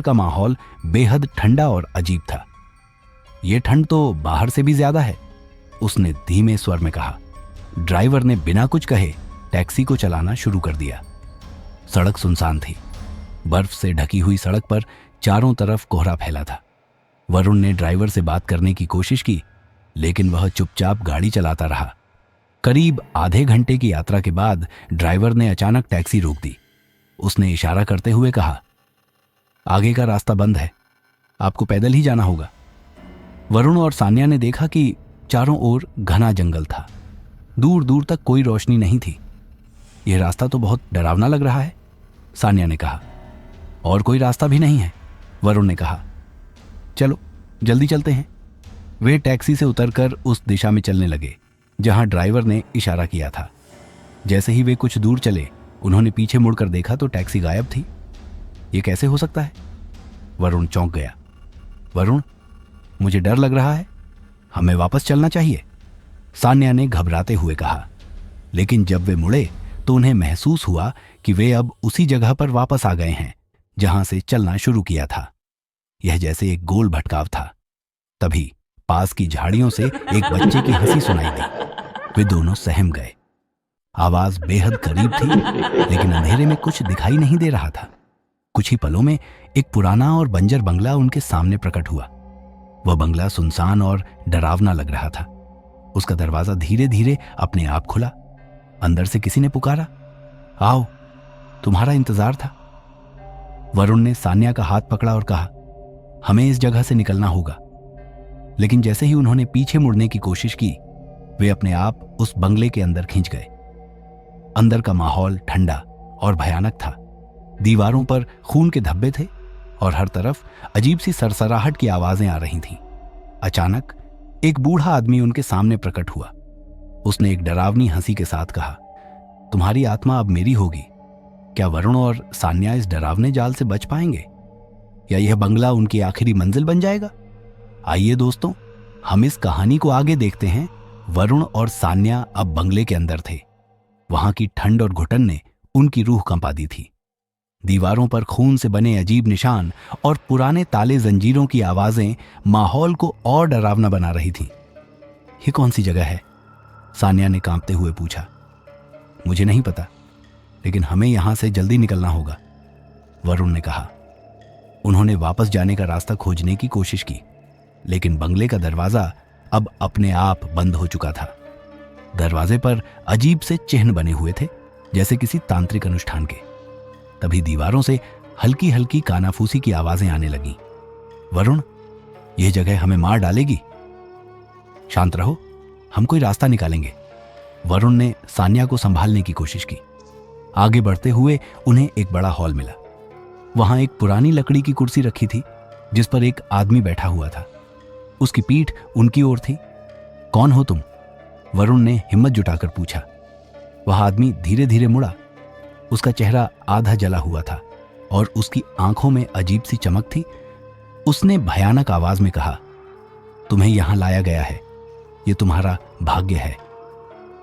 का माहौल बेहद ठंडा और अजीब था। यह ठंड तो बाहर से भी ज्यादा है, उसने धीमे स्वर में कहा। ड्राइवर ने बिना कुछ कहे टैक्सी को चलाना शुरू कर दिया। सड़क सुनसान थी। बर्फ से ढकी हुई सड़क पर चारों तरफ कोहरा फैला था। वरुण ने ड्राइवर से बात करने की कोशिश की, लेकिन वह चुपचाप गाड़ी चलाता रहा। करीब आधे घंटे की यात्रा के बाद ड्राइवर ने अचानक टैक्सी रोक दी। उसने इशारा करते हुए कहा, आगे का रास्ता बंद है, आपको पैदल ही जाना होगा। वरुण और सान्या ने देखा कि चारों ओर घना जंगल था। दूर दूर तक कोई रोशनी नहीं थी। यह रास्ता तो बहुत डरावना लग रहा है, सान्या ने कहा। और कोई रास्ता भी नहीं है, वरुण ने कहा। चलो जल्दी चलते हैं। वे टैक्सी से उतरकर उस दिशा में चलने लगे जहां ड्राइवर ने इशारा किया था। जैसे ही वे कुछ दूर चले, उन्होंने पीछे मुड़कर देखा तो टैक्सी गायब थी। यह कैसे हो सकता है? वरुण चौंक गया। वरुण, मुझे डर लग रहा है, हमें वापस चलना चाहिए, सान्या ने घबराते हुए कहा। लेकिन जब वे मुड़े तो उन्हें महसूस हुआ कि वे अब उसी जगह पर वापस आ गए हैं जहां से चलना शुरू किया था। यह जैसे एक गोल भटकाव था। तभी पास की झाड़ियों से एक बच्चे की हंसी सुनाई दी। वे दोनों सहम गए। आवाज बेहद करीब थी, लेकिन अंधेरे में कुछ दिखाई नहीं दे रहा था। कुछ ही पलों में एक पुराना और बंजर बंगला उनके सामने प्रकट हुआ। वह बंगला सुनसान और डरावना लग रहा था। उसका दरवाजा धीरे धीरे अपने आप खुला। अंदर से किसी ने पुकारा, आओ, तुम्हारा इंतजार था। वरुण ने सान्या का हाथ पकड़ा और कहा, हमें इस जगह से निकलना होगा। लेकिन जैसे ही उन्होंने पीछे मुड़ने की कोशिश की, वे अपने आप उस बंगले के अंदर खींच गए। अंदर का माहौल ठंडा और भयानक था। दीवारों पर खून के धब्बे थे और हर तरफ अजीब सी सरसराहट की आवाजें आ रही थीं। अचानक एक बूढ़ा आदमी उनके सामने प्रकट हुआ। उसने एक डरावनी हंसी के साथ कहा, तुम्हारी आत्मा अब मेरी होगी। क्या वरुण और सान्या इस डरावने जाल से बच पाएंगे, या यह बंगला उनकी आखिरी मंजिल बन जाएगा? आइए दोस्तों, हम इस कहानी को आगे देखते हैं। वरुण और सान्या अब बंगले के अंदर थे। वहां की ठंड और घुटन ने उनकी रूह कंपा दी थी। दीवारों पर खून से बने अजीब निशान और पुराने ताले जंजीरों की आवाजें माहौल को और डरावना बना रही थीं। ये कौन सी जगह है? सान्या ने कांपते हुए पूछा। मुझे नहीं पता, लेकिन हमें यहां से जल्दी निकलना होगा, वरुण ने कहा। उन्होंने वापस जाने का रास्ता खोजने की कोशिश की, लेकिन बंगले का दरवाजा अब अपने आप बंद हो चुका था। दरवाजे पर अजीब से चिन्ह बने हुए थे, जैसे किसी तांत्रिक अनुष्ठान के। तभी दीवारों से हल्की हल्की कानाफूसी की आवाजें आने लगीं। वरुण, यह जगह हमें मार डालेगी। शांत रहो, हम कोई रास्ता निकालेंगे। वरुण ने सान्या को संभालने की कोशिश की। आगे बढ़ते हुए उन्हें एक बड़ा हॉल मिला। वहां एक पुरानी लकड़ी की कुर्सी रखी थी, जिस पर एक आदमी बैठा हुआ था। उसकी पीठ उनकी ओर थी। कौन हो तुम? वरुण ने हिम्मत जुटाकर पूछा। वह आदमी धीरे धीरे मुड़ा। उसका चेहरा आधा जला हुआ था और उसकी आंखों में अजीब सी चमक थी। उसने भयानक आवाज में कहा, तुम्हें यहां लाया गया है, यह तुम्हारा भाग्य है।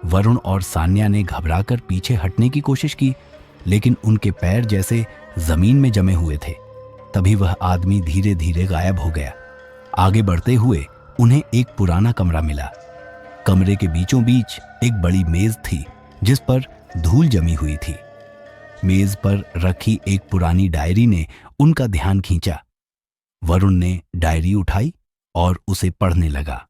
वरुण और सान्या ने घबराकर पीछे हटने की कोशिश की, लेकिन उनके पैर जैसे जमीन में जमे हुए थे। तभी वह आदमी धीरे धीरे गायब हो गया। आगे बढ़ते हुए उन्हें एक पुराना कमरा मिला। कमरे के बीचों बीच एक बड़ी मेज थी, जिस पर धूल जमी हुई थी। मेज पर रखी एक पुरानी डायरी ने उनका ध्यान खींचा। वरुण ने डायरी उठाई और उसे पढ़ने लगा।